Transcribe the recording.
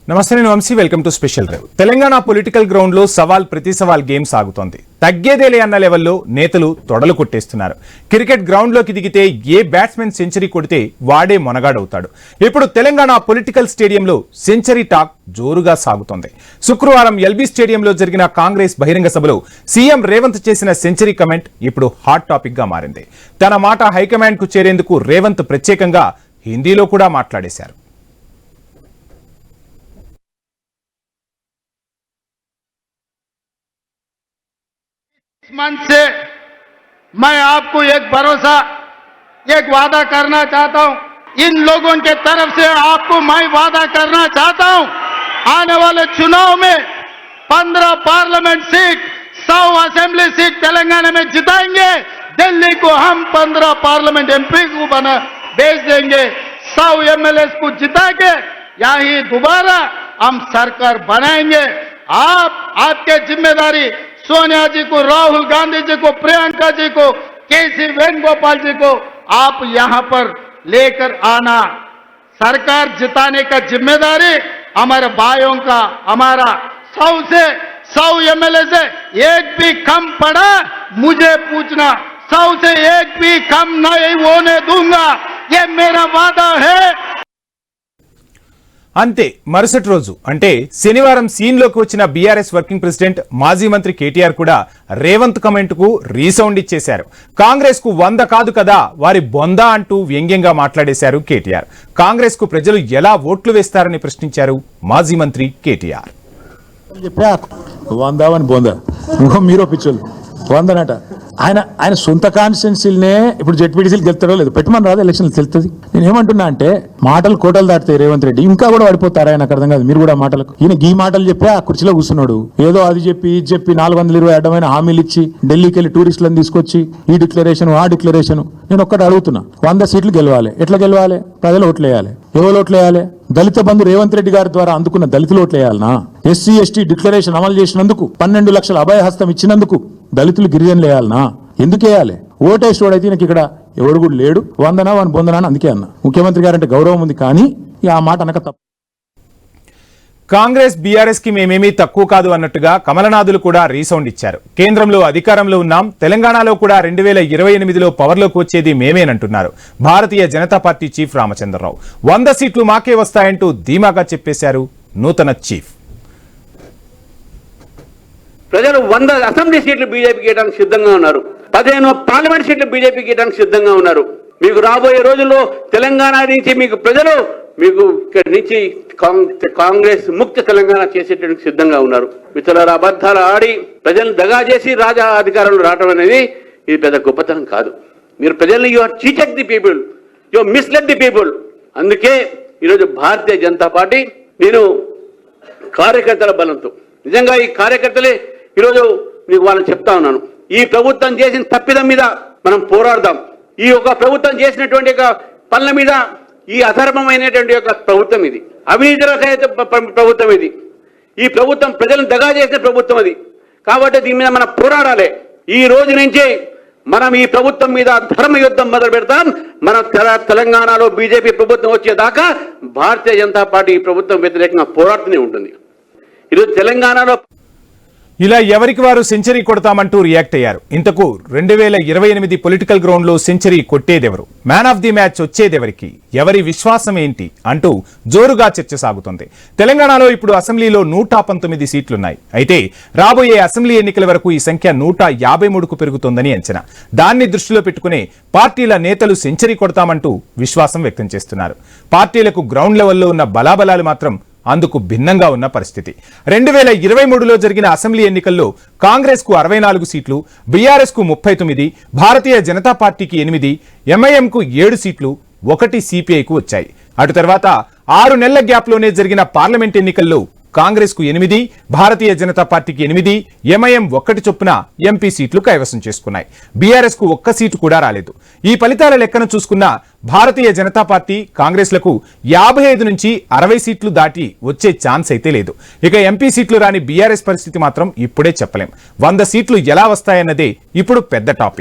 నమస్తే, నేను Vamshi. Welcome to special drive. Telangana political ground లో సవాల్ ప్రతి సవాల్ గేమ్ సాగుతోంది. తగ్గేదేలే అన్న లెవెల్లో నేతలు తొడలు కొట్టేస్తున్నారు. క్రికెట్ గ్రౌండ్ లోకి దిగితే ఏ బ్యాట్స్మెన్ సెంచరీ కొడితే వాడే మొనగాడవుతాడు. ఇప్పుడు తెలంగాణ పొలిటికల్ స్టేడియంలో సెంచరీ టాక్ జోరుగా సాగుతోంది. శుక్రవారం ఎల్బీ స్టేడియంలో జరిగిన కాంగ్రెస్ బహిరంగ సభలో సీఎం రేవంత్ చేసిన సెంచరీ కమెంట్ ఇప్పుడు హాట్ టాపిక్ గా మారింది. తన మాట హైకమాండ్ కు చేరేందుకు రేవంత్ ప్రత్యేకంగా హిందీలో కూడా మాట్లాడేశారు. मंच से मैं आपको एक भरोसा, एक वादा करना चाहता हूं। इन लोगों के तरफ से आपको मैं वादा करना चाहता हूं, आने वाले चुनाव में 15 parliament seat, 100 assembly seat Telangana में जिताएंगे। दिल्ली को हम 15 पार्लियामेंट एमपी को बना भेज देंगे। 100 एमएलए को जिता के यही दोबारा हम सरकार बनाएंगे। आपके जिम्मेदारी सोनिया जी को, राहुल गांधी जी को, प्रियंका जी को, केसी वेणुगोपाल जी को आप यहां पर लेकर आना। सरकार जिताने का जिम्मेदारी हमारे भाइयों का। हमारा 100 एमएलए से एक भी कम पड़ा मुझे पूछना, 100 से एक भी कम नहीं होने दूंगा, ये मेरा वादा है। అంతే. మరుసటి రోజు అంటే శనివారం సీన్లోకి వచ్చిన బీఆర్ఎస్ వర్కింగ్ ప్రెసిడెంట్ మాజీ మంత్రి కేటీఆర్ కూడా రేవంత్ కమెంట్ కు రీసౌండ్ ఇచ్చేశారు. కాంగ్రెస్ కు 100 కాదు కదా వారి బొందా అంటూ వ్యంగ్యంగా మాట్లాడేశారు కేటీఆర్. కాంగ్రెస్ కు ప్రజలు ఎలా ఓట్లు వేస్తారని ప్రశ్నించారు మాజీ మంత్రి కేటీఆర్. మీరు పిచ్చోళ్ళు 100 ఆయన సొంత కాన్స్టిట్యున్సీలనే ఇప్పుడు జెడ్పీటీసీలు గెలుతారో లేదు పెట్టమని రాదు, ఎలక్షన్లు తెలుస్తుంది. నేను ఏమంటున్నా అంటే మాటలు కోటలు దాటుతాయి. రేవంత్ రెడ్డి ఇంకా కూడా పడిపోతారా? ఆయన అర్థం కాదు. మీరు కూడా మాటలకు ఈయన ఈ మాటలు చెప్పి ఆ కుర్చీలో కూర్చున్నాడు. ఏదో అది చెప్పి ఇది చెప్పి 420 అడ్డమైన హామీలు ఇచ్చి ఢిల్లీకి వెళ్ళి టూరిస్టులను తీసుకొచ్చి ఈ డిక్లరేషన్ ఆ డిక్లరేషన్. నేను ఒక్కటి అడుగుతున్నా, 100 సీట్లు గెలవాలి. ఎట్లా గెలవాలి? ప్రజలు ఓట్లు వేయాలి. ఎవరు ఓట్లు వేయాలి? దళిత బంధు రేవంత్ రెడ్డి గారి ద్వారా అందుకున్న దళితులు ఓట్లు వేయాలనా? ఎస్సీ ఎస్టీ డిక్లరేషన్ అమలు చేసినందుకు, 12 లక్షల అభయహస్తం ఇచ్చినందుకు దళితులు గిరిజనులు వేయాలనా? ఎందుకు వేయాలి? ఓటేసేవాడైతే నాకు ఇక్కడ ఎవడు కూడా లేడు. 100 వాని బొందనా అని అందుకే అన్న. ముఖ్యమంత్రి గారంటే గౌరవం ఉంది, కానీ ఆ మాట అనక తప్ప. కాంగ్రెస్ బీఆర్ఎస్ కి మేమేమీ తక్కువ కాదు అన్నట్టుగా కమలనాథులు కూడా రీసౌండ్ ఇచ్చారు. కేంద్రంలో అధికారంలో ఉన్నాం, తెలంగాణలో కూడా 2028లో పవర్లోకి వచ్చేది మేమేనంటున్నారు భారతీయ జనతా పార్టీ చీఫ్ రామచంద్రరావు. 100 సీట్లు మాకే వస్తాయంటూ ధీమాగా చెప్పేశారు నూతన చీఫ్. ప్రజలు 100 అసెంబ్లీ సీట్లు బీజేపీకి ఇవ్వడానికి సిద్ధంగా ఉన్నారు. 15 పార్లమెంట్ సీట్లు బీజేపీకి ఇవ్వడానికి సిద్ధంగా ఉన్నారు. మీకు రాబోయే రోజుల్లో తెలంగాణ నుంచి మీకు ప్రజలు మీకు ఇక్కడి నుంచి కాంగ్రెస్ ముక్త తెలంగాణ చేసేటందుకు సిద్ధంగా ఉన్నారు. మిత్రులారా, అబద్ధాలు ఆడి ప్రజలను దగా చేసి రాజా అధికారంలో రావడం అనేది ఇది పెద్ద గొప్పతనం కాదు. మీరు ప్రజల్ని you are cheated the people, you misled the people. అందుకే ఈరోజు భారతీయ జనతా పార్టీ నేను కార్యకర్తల బలంతో, నిజంగా ఈ కార్యకర్తలే ఈరోజు మీకు వాళ్ళని చెప్తా ఉన్నాను, ఈ ప్రభుత్వం చేసిన తప్పిదం మీద మనం పోరాడదాం. ఈ యొక్క ప్రభుత్వం చేసినటువంటి పనుల మీద, ఈ అధర్మమైనటువంటి యొక్క ప్రభుత్వం ఇది, అవినీతి రహిత ప్రభుత్వం ఇది, ఈ ప్రభుత్వం ప్రజలను దగా చేసిన ప్రభుత్వం అది. కాబట్టి దీని మీద మనం పోరాడాలి. ఈ రోజు నుంచి మనం ఈ ప్రభుత్వం మీద ధర్మ యుద్ధం మొదలు పెడతాం. మనం తెలంగాణలో బీజేపీ ప్రభుత్వం వచ్చేదాకా భారతీయ జనతా పార్టీ ఈ ప్రభుత్వం వ్యతిరేకంగా పోరాడుతూనే ఉంటుంది. ఈరోజు తెలంగాణలో ఇలా ఎవరికి వారు సెంచరీ కొడతామంటూ రియాక్ట్ అయ్యారు. ఇంతకు 2028 పొలిటికల్ గ్రౌండ్ లో సెంచరీ కొట్టేదెవరు, మ్యాన్ ఆఫ్ ది మ్యాచ్ వచ్చేదెవరికి, ఎవరి విశ్వాసం ఏంటి అంటూ జోరుగా చర్చ సాగుతోంది. తెలంగాణలో ఇప్పుడు అసెంబ్లీలో 119 సీట్లున్నాయి. అయితే రాబోయే అసెంబ్లీ ఎన్నికల వరకు ఈ సంఖ్య 153కు పెరుగుతోందని అంచనా. దాన్ని దృష్టిలో పెట్టుకునే పార్టీల నేతలు సెంచరీ కొడతామంటూ విశ్వాసం వ్యక్తం చేస్తున్నారు. పార్టీలకు గ్రౌండ్ లెవెల్లో ఉన్న బలాబలాలు మాత్రం అందుకు భిన్నంగా ఉన్న పరిస్థితి. 2023లో జరిగిన అసెంబ్లీ ఎన్నికల్లో కాంగ్రెస్ కు 64 సీట్లు, బీఆర్ఎస్ కు 39, భారతీయ జనతా పార్టీకి 8, ఎంఐఎం కు 7 సీట్లు, 1 సిపిఐకు వచ్చాయి. అటు తర్వాత 6 నెలల గ్యాప్ లోనే జరిగిన పార్లమెంట్ ఎన్నికల్లో కాంగ్రెస్ కు 8, భారతీయ జనతా పార్టీకి 8, ఎంఐఎం 1 చొప్పున ఎంపీ సీట్లు కైవసం చేసుకున్నాయి. బీఆర్ఎస్ కు 1 సీటు కూడా రాలేదు. ఈ ఫలితాల లెక్కను చూసుకున్న భారతీయ జనతా పార్టీ కాంగ్రెస్లకు 55 నుంచి 60 సీట్లు దాటి వచ్చే ఛాన్స్ అయితే లేదు. ఇక ఎంపీ సీట్లు రాని బీఆర్ఎస్ పరిస్థితి మాత్రం ఇప్పుడే చెప్పలేం. 100 సీట్లు ఎలా వస్తాయన్నదే ఇప్పుడు పెద్ద టాపిక్.